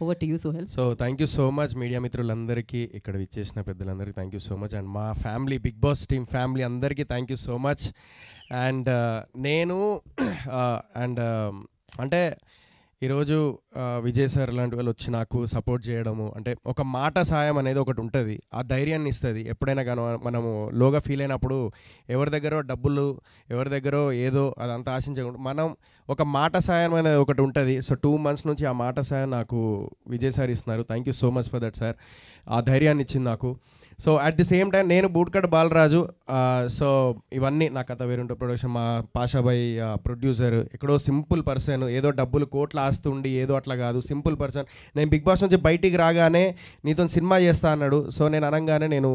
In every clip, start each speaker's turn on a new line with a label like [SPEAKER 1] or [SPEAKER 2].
[SPEAKER 1] Over to you Sohel.
[SPEAKER 2] So thank you so much media మిత్రులందరికీ, ఇక్కడ విచ్చేసిన పెద్దలందరికీ thank you so much, and మా family big boss team family అందరికీ thank you so much. And నేను and అంటే ఈరోజు విజయ్ సార్ లాంటి వాళ్ళు వచ్చి నాకు సపోర్ట్ చేయడము, అంటే ఒక మాట సాయం అనేది ఒకటి ఉంటుంది, ఆ ధైర్యాన్ని ఇస్తుంది. ఎప్పుడైనా కానీ మనము లోగా ఫీల్ అయినప్పుడు ఎవరి దగ్గర డబ్బులు, ఎవరి దగ్గర ఏదో అదంతా ఆశించకుండా మనం ఒక మాట సాయం అనేది ఒకటి ఉంటుంది. సో 2 months నుంచి ఆ మాట సాయం నాకు విజయ్ సార్ ఇస్తున్నారు. Thank you so much for that sir. ఆ ధైర్యాన్ని ఇచ్చింది నాకు. So at the same time నేను బూట్కట్ బాలరాజు. సో ఇవన్నీ నా కథ వేరుంటే ప్రొడక్షన్, మా పాషాబాయ్ ప్రొడ్యూసర్, ఎక్కడో సింపుల్ పర్సన్, ఏదో డబ్బులు కోట్ల ఆస్తుండి ఏదో అట్లా కాదు, సింపుల్ పర్సన్. నేను బిగ్ బాస్ నుంచి బయటికి రాగానే నీతో సినిమా చేస్తా అన్నాడు. సో నేను అనగానే నేను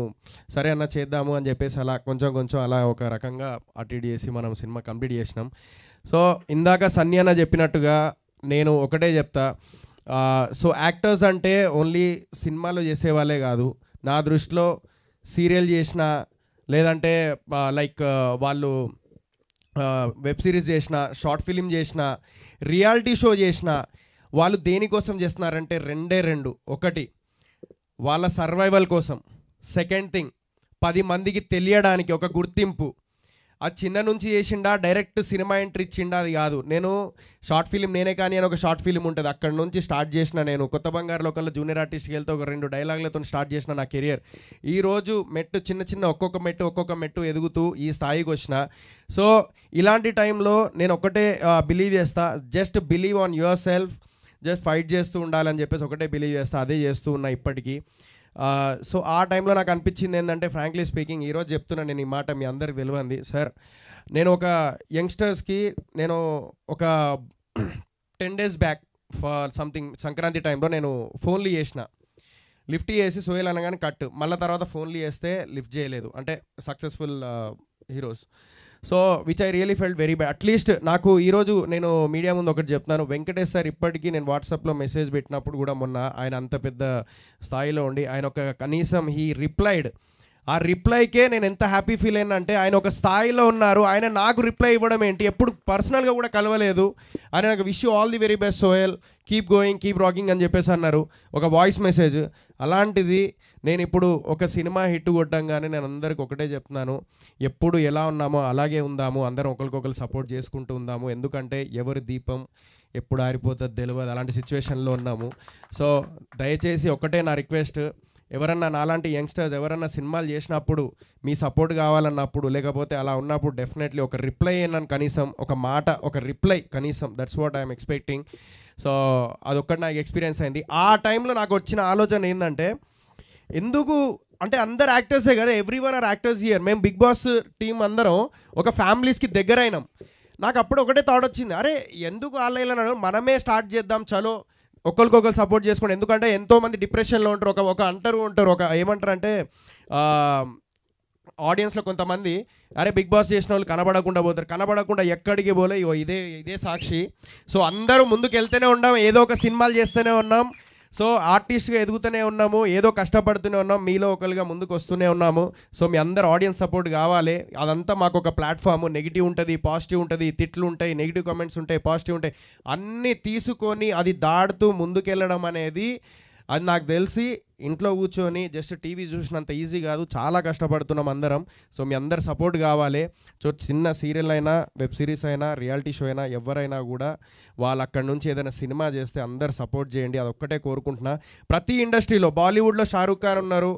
[SPEAKER 2] సరే అన్న చేద్దాము అని చెప్పేసి అలా కొంచెం అలా ఒక రకంగా అటు చేసి మనం సినిమా కంప్లీట్ చేసినాం. సో ఇందాక సన్నీ అన్న చెప్పినట్టుగా నేను ఒకటే చెప్తా, సో యాక్టర్స్ అంటే ఓన్లీ సినిమాలో చేసేవాళ్ళే కాదు. నా దృష్టిలో సీరియల్ చేసిన, లేదంటే లైక్ వాళ్ళు వెబ్ సిరీస్ చేసిన, షార్ట్ ఫిలిం చేసిన, రియాలిటీ షో చేసిన, వాళ్ళు దేనికోసం చేస్తున్నారంటే రెండు. ఒకటి వాళ్ళ సర్వైవల్ కోసం, సెకండ్ థింగ్ 10 మందికి తెలియడానికి ఒక గుర్తింపు. అది చిన్న నుంచి చేసిండా, డైరెక్ట్ సినిమా ఎంట్రీ ఇచ్చిండా అది కాదు. నేను షార్ట్ ఫిలిం నేనే కానీ అని ఒక షార్ట్ ఫిలిం ఉంటుంది, అక్కడ నుంచి స్టార్ట్ చేసిన. నేను కొత్త బంగారు లోకంలో జూనియర్ ఆర్టిస్ట్కి వెళ్తే ఒక 2 డైలాగులతో స్టార్ట్ చేసిన నా కెరియర్. ఈరోజు మెట్టు చిన్న ఒక్కొక్క మెట్టు ఎదుగుతూ ఈ స్థాయికి వచ్చిన. సో ఇలాంటి టైంలో నేను ఒకటే బిలీవ్ చేస్తా, just believe on your self, just fight చేస్తూ ఉండాలని చెప్పేసి ఒకటే బిలీవ్ చేస్తా, అదే చేస్తూ ఉన్నా ఇప్పటికీ. సో ఆ టైంలో నాకు అనిపించింది ఏంటంటే, ఫ్రాంక్లీ స్పీకింగ్, ఈరోజు చెప్తున్నాను నేను ఈ మాట, మీ అందరికి తెలియంది సార్. నేను ఒక యంగ్స్టర్స్కి నేను ఒక 10 days back for something Sankranti టైంలో నేను ఫోన్లు చేసిన, లిఫ్ట్ చేసి సోయల్ అనగానే కట్, మళ్ళీ తర్వాత ఫోన్లు చేస్తే లిఫ్ట్ చేయలేదు, అంటే successful heroes. So which I really felt very bad. At least నాకు ఈరోజు నేను మీడియా ముందు ఒకటి చెప్తున్నాను, వెంకటేష్ సార్ ఇప్పటికీ నేను వాట్సాప్లో మెసేజ్ పెట్టినప్పుడు కూడా, మొన్న ఆయన అంత పెద్ద స్థాయిలో ఉండి ఆయన ఒక కనీసం హీ రిప్లైడ్, ఆ రిప్లైకే నేను ఎంత హ్యాపీ ఫీల్ అయినా అంటే, ఆయన ఒక స్థాయిలో ఉన్నారు, ఆయన నాకు రిప్లై ఇవ్వడం ఏంటి, ఎప్పుడు పర్సనల్గా కూడా కలవలేదు. ఆయన నాకు wish you all the very best Sohel, keep going keep rocking అని చెప్పేసి అన్నారు, ఒక వాయిస్ మెసేజ్. అలాంటిది నేను ఇప్పుడు ఒక సినిమా హిట్ కొట్టంగానే నేను అందరికి ఒకటే చెప్తున్నాను, ఎప్పుడు ఎలా ఉన్నామో అలాగే ఉందాము, అందరం ఒకరికొకరు సపోర్ట్ చేసుకుంటూ ఉందాము. ఎందుకంటే ఎవరి దీపం ఎప్పుడు ఆరిపోతుంది తెలియదు, అలాంటి సిచ్యువేషన్లో ఉన్నాము. సో దయచేసి ఒకటే నా రిక్వెస్ట్, ఎవరన్నా నాలాంటి యంగ్స్టర్స్ ఎవరన్నా సినిమాలు చేసినప్పుడు మీ సపోర్ట్ కావాలన్నప్పుడు, లేకపోతే అలా ఉన్నప్పుడు డెఫినెట్లీ ఒక రిప్లై అయినాను, కనీసం ఒక మాట, ఒక రిప్లై కనీసం, that's what I'm expecting. So అదొక్కటి నాకు ఎక్స్పీరియన్స్ అయింది. ఆ టైంలో నాకు వచ్చిన ఆలోచన ఏంటంటే, ఎందుకు అంటే అందరు యాక్టర్సే కదా, ఎవ్రీవన్ ఆర్ యాక్టర్స్ హియర్, మేము బిగ్ బాస్ టీం అందరం ఒక ఫ్యామిలీస్కి దగ్గర అయినాం. నాకు అప్పుడు ఒకటే థాట్ వచ్చింది, అరే ఎందుకు ఆన్లైన్లో మనమే స్టార్ట్ చేద్దాం, చలో ఒకరికొకరు సపోర్ట్ చేసుకోండి. ఎందుకంటే ఎంతోమంది డిప్రెషన్లో ఉంటారు, ఒక అంటారు ఒక ఏమంటారు అంటే ఆడియన్స్లో కొంతమంది, అరే బిగ్ బాస్ చేసిన వాళ్ళు కనబడకుండా పోతారు, కనబడకుండా ఎక్కడికి పోలే, ఇదే సాక్షి. సో అందరూ ముందుకు వెళ్తూనే ఉన్నాం, ఏదో ఒక సినిమాలు చేస్తూనే ఉన్నాం, సో ఆర్టిస్ట్గా ఎదుగుతూనే ఉన్నాము, ఏదో కష్టపడుతూనే ఉన్నాం, మీలో ఒకరుగా ముందుకు వస్తూనే ఉన్నాము. సో మీ అందరు ఆడియన్స్ సపోర్ట్ కావాలి. అదంతా మాకు ఒక ప్లాట్ఫామ్, నెగిటివ్ ఉంటుంది, పాజిటివ్ ఉంటుంది, తిట్లు ఉంటాయి, నెగిటివ్ కామెంట్స్ ఉంటాయి, పాజిటివ్ ఉంటాయి, అన్నీ తీసుకొని అది దాడుతూ ముందుకెళ్ళడం అనేది, అది నాకు తెలిసి ఇంట్లో కూర్చొని జస్ట్ టీవీ చూసినంత ఈజీ కాదు, చాలా కష్టపడుతున్నాం అందరం. సో మీ అందరు సపోర్ట్ కావాలి. సో చిన్న సీరియల్ అయినా, వెబ్ సిరీస్ అయినా, రియాలిటీ షో అయినా, ఎవరైనా కూడా వాళ్ళు అక్కడి నుంచి ఏదైనా సినిమా చేస్తే అందరు సపోర్ట్ చేయండి, అదొక్కటే కోరుకుంటున్నా. ప్రతి ఇండస్ట్రీలో, బాలీవుడ్లో షారూఖ్ ఖాన్ ఉన్నారు,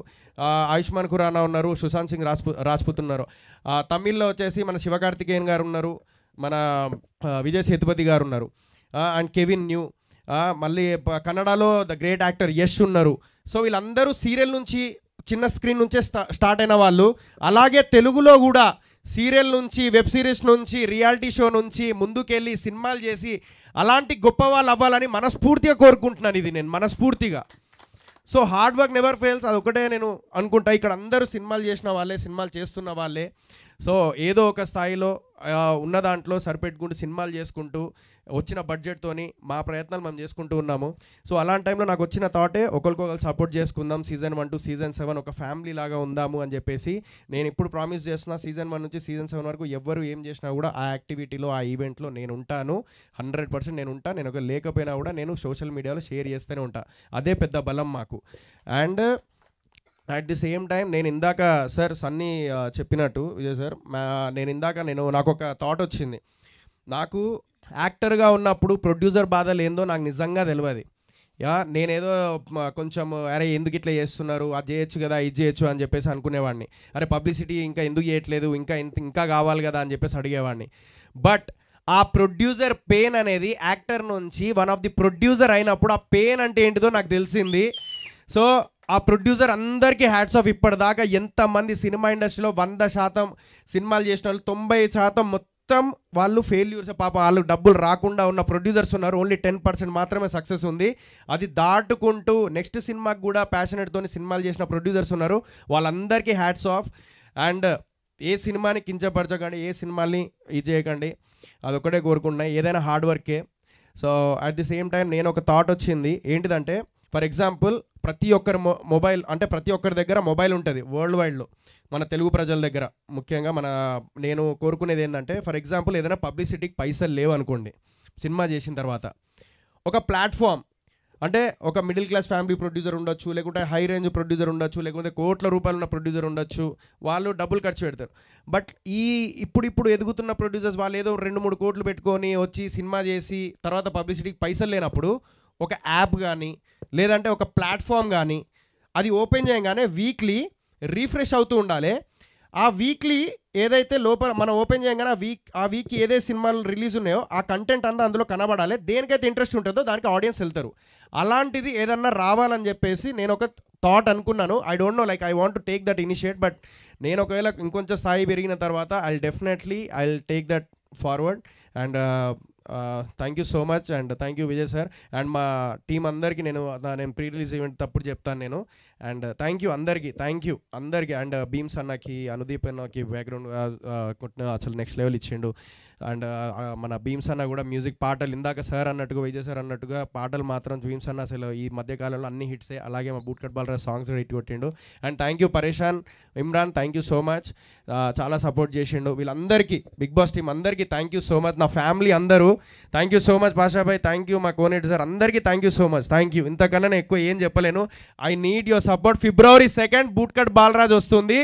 [SPEAKER 2] ఆయుష్మాన్ ఖురానా ఉన్నారు, సుశాంత్ సింగ్ రాజ్పుత్ ఉన్నారు, తమిళ్లో వచ్చేసి మన శివకార్తికేయన్ గారు ఉన్నారు, మన విజయ్ సేతుపతి గారు ఉన్నారు, అండ్ కెవిన్ న్యూ, మళ్ళీ కన్నడలో ద గ్రేట్ యాక్టర్ యష్ ఉన్నారు. సో వీళ్ళందరూ సీరియల్ నుంచి, చిన్న స్క్రీన్ నుంచే స్టార్ట్ అయిన వాళ్ళు. అలాగే తెలుగులో కూడా సీరియల్ నుంచి, వెబ్ సిరీస్ నుంచి, రియాలిటీ షో నుంచి ముందుకెళ్ళి సినిమాలు చేసి అలాంటి గొప్ప వాళ్ళు అవ్వాలని మనస్ఫూర్తిగా కోరుకుంటున్నాను. ఇది నేను మనస్ఫూర్తిగా. So hard work never fails, అదొకటే నేను అనుకుంటా. ఇక్కడ అందరూ సినిమాలు చేసిన వాళ్ళే, సినిమాలు చేస్తున్న వాళ్ళే. సో ఏదో ఒక స్థాయిలో ఉన్న దాంట్లో సరిపెట్టుకుంటూ సినిమాలు చేసుకుంటూ వచ్చిన బడ్జెట్తోని మా ప్రయత్నాలు మేము చేసుకుంటూ ఉన్నాము. సో అలాంటి టైంలో నాకు వచ్చిన థాటే ఒకరికొకరు సపోర్ట్ చేసుకుందాం, సీజన్ 1 to సీజన్ 7 ఒక ఫ్యామిలీ లాగా ఉందాము అని చెప్పేసి నేను ఇప్పుడు ప్రామిస్ చేస్తున్నా. సీజన్ 1 నుంచి సీజన్ 7 వరకు ఎవరు ఏం చేసినా కూడా ఆ యాక్టివిటీలో, ఆ ఈవెంట్లో నేను ఉంటాను. 100% నేను ఉంటాను. నేను ఒక లేకపోయినా కూడా నేను సోషల్ మీడియాలో షేర్ చేస్తూనే ఉంటా. అదే పెద్ద బలం మాకు. And at the same time నేను ఇందాక సార్ సన్నీ చెప్పినట్టు విజయ్ సార్, నాకు ఒక థాట్ వచ్చింది. నాకు యాక్టర్గా ఉన్నప్పుడు ప్రొడ్యూసర్ బాధలు ఏందో నాకు నిజంగా తెలియదు. నేనేదో కొంచెం అరే ఎందుకు ఇట్లా చేస్తున్నారు, అది చేయొచ్చు కదా, ఇది చేయొచ్చు అని చెప్పేసి అనుకునేవాడిని. అరే పబ్లిసిటీ ఇంకా ఎందుకు చేయట్లేదు, ఇంకా కావాలి కదా అని చెప్పేసి అడిగేవాడిని. బట్ ఆ ప్రొడ్యూసర్ పెయిన్ అనేది యాక్టర్ నుంచి వన్ ఆఫ్ ది ప్రొడ్యూసర్ అయినప్పుడు ఆ పెయిన్ అంటే ఏంటిదో నాకు తెలిసింది. సో ఆ ప్రొడ్యూసర్ అందరికీ హ్యాట్స్ ఆఫ్. ఇప్పటిదాకా ఎంతమంది సినిమా ఇండస్ట్రీలో 100% సినిమాలు చేసిన వాళ్ళు 90% మొత్తం వాళ్ళు ఫెయిల్యూర్స్. పాప వాళ్ళు డబ్బులు రాకుండా ఉన్న ప్రొడ్యూసర్స్ ఉన్నారు. ఓన్లీ 10% మాత్రమే సక్సెస్ ఉంది. అది దాటుకుంటూ నెక్స్ట్ సినిమాకి కూడా ప్యాషనెట్తో సినిమాలు చేసిన ప్రొడ్యూసర్స్ ఉన్నారు. వాళ్ళందరికీ హ్యాట్స్ ఆఫ్. అండ్ ఏ సినిమాని కించపరచకండి, ఏ సినిమాని ఇది చేయకండి, అదొక్కటే కోరుకుంటున్నాయి. ఏదైనా హార్డ్ వర్కే. So at the same time నేను ఒక థాట్ వచ్చింది. ఏంటిదంటే ఫర్ ఎగ్జాంపుల్ ప్రతి ఒక్కరి మొబైల్, అంటే ప్రతి ఒక్కరి దగ్గర మొబైల్ ఉంటుంది వరల్డ్ వైడ్లో, మన తెలుగు ప్రజల దగ్గర ముఖ్యంగా. నేను కోరుకునేది ఏంటంటే ఫర్ ఎగ్జాంపుల్ ఏదైనా పబ్లిసిటీకి పైసలు లేవు అనుకోండి, సినిమా చేసిన తర్వాత ఒక ప్లాట్ఫామ్, అంటే ఒక మిడిల్ క్లాస్ ఫ్యామిలీ ప్రొడ్యూసర్ ఉండొచ్చు, లేకుంటే హై రేంజ్ ప్రొడ్యూసర్ ఉండొచ్చు, లేకుంటే కోట్ల రూపాయలు ఉన్న ప్రొడ్యూసర్ ఉండొచ్చు. వాళ్ళు డబ్బులు ఖర్చు పెడతారు. బట్ ఇప్పుడు ఎదుగుతున్న ప్రొడ్యూసర్స్ వాళ్ళు ఏదో 2-3 కోట్లు పెట్టుకొని వచ్చి సినిమా చేసి తర్వాత పబ్లిసిటీకి పైసలు లేనప్పుడు ఒక యాప్ కానీ లేదంటే ఒక ప్లాట్ఫామ్ కానీ అది ఓపెన్ చేయగానే వీక్లీ రీఫ్రెష్ అవుతూ ఉండాలి. ఆ వీక్లీ ఏదైతే లోపల మనం ఓపెన్ చేయగానే ఆ వీక్ ఏదైతే సినిమాలు రిలీజ్ ఉన్నాయో ఆ కంటెంట్ అంతా అందులో కనబడాలి. దేనికైతే ఇంట్రెస్ట్ ఉంటుందో దానికి ఆడియన్స్ వెళ్తారు. అలాంటిది ఏదన్నా రావాలని చెప్పేసి నేను ఒక థాట్ అనుకున్నాను. I don't know, like I want to take that initiate. But నేను ఒకవేళ ఇంకొంచెం స్థాయి పెరిగిన తర్వాత I will take that forward. And thank you so much. And thank you Vijay sir. And మా టీం అందరికీ నేను ప్రీ రిలీజ్ ఈవెంట్ తప్పుడు చెప్తాను నేను. అండ్ థ్యాంక్ యూ అందరికీ. అండ్ భీమ్స్ అన్నకి, అనుదీప్ అన్నకి బ్యాక్గ్రౌండ్ అసలు నెక్స్ట్ లెవెల్ ఇచ్చిండు. అండ్ మన భీమ్స్ అన్న కూడా మ్యూజిక్ పాటలు ఇందాక సార్ అన్నట్టుగా, విజయ్ సార్ అన్నట్టుగా పాటలు మాత్రం భీమ్స్ అన్న అసలు ఈ మధ్యకాలంలో అన్ని హిట్సే. అలాగే మా బూట్ కట్ బాలరాజ్ సాంగ్స్ కూడా హిట్ కొట్టిండు. And thank you Pareshan, Imran, thank you so much. చాలా సపోర్ట్ చేసిండు. వీళ్ళందరికీ, బిగ్ బాస్ టీం అందరికీ థ్యాంక్ యూ సో మచ్. నా ఫ్యామిలీ అందరూ thank you so much. Pashabhai thank you. మా కోనేటి సార్ అందరికీ thank you so much. Thank you. ఇంతకన్నా నేను ఎక్కువ ఏం చెప్పలేను. I need your support. February 2 boot cut Balaraj వస్తుంది.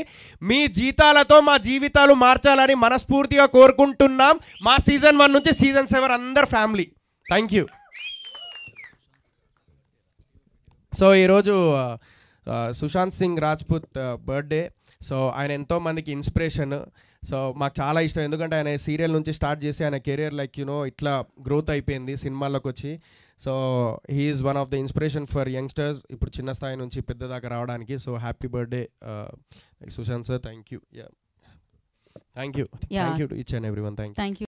[SPEAKER 2] మీ జీతాలతో మా జీవితాలు మార్చాలని మనస్ఫూర్తిగా కోరుకుంటున్నాం. మా సీజన్ 1 నుంచి సీజన్ 7 అందరు ఫ్యామిలీ. Thank you. సో ఈరోజు సుశాంత్ సింగ్ రాజ్పుత్ బర్త్డే. సో ఆయన ఎంతోమందికి ఇన్స్పిరేషన్. సో మాకు చాలా ఇష్టం, ఎందుకంటే ఆయన సీరియల్ నుంచి స్టార్ట్ చేసి ఆయన కెరియర్ ఇట్లా గ్రోత్ అయిపోయింది సినిమాల్లోకి వచ్చి. So he is one of the inspiration for youngsters, ఇప్పుడు చిన్న స్థాయి నుంచి పెద్ద దాకా రావడానికి. So happy birthday Sushant sir. Thank you. Thank you to each and everyone. Thank you.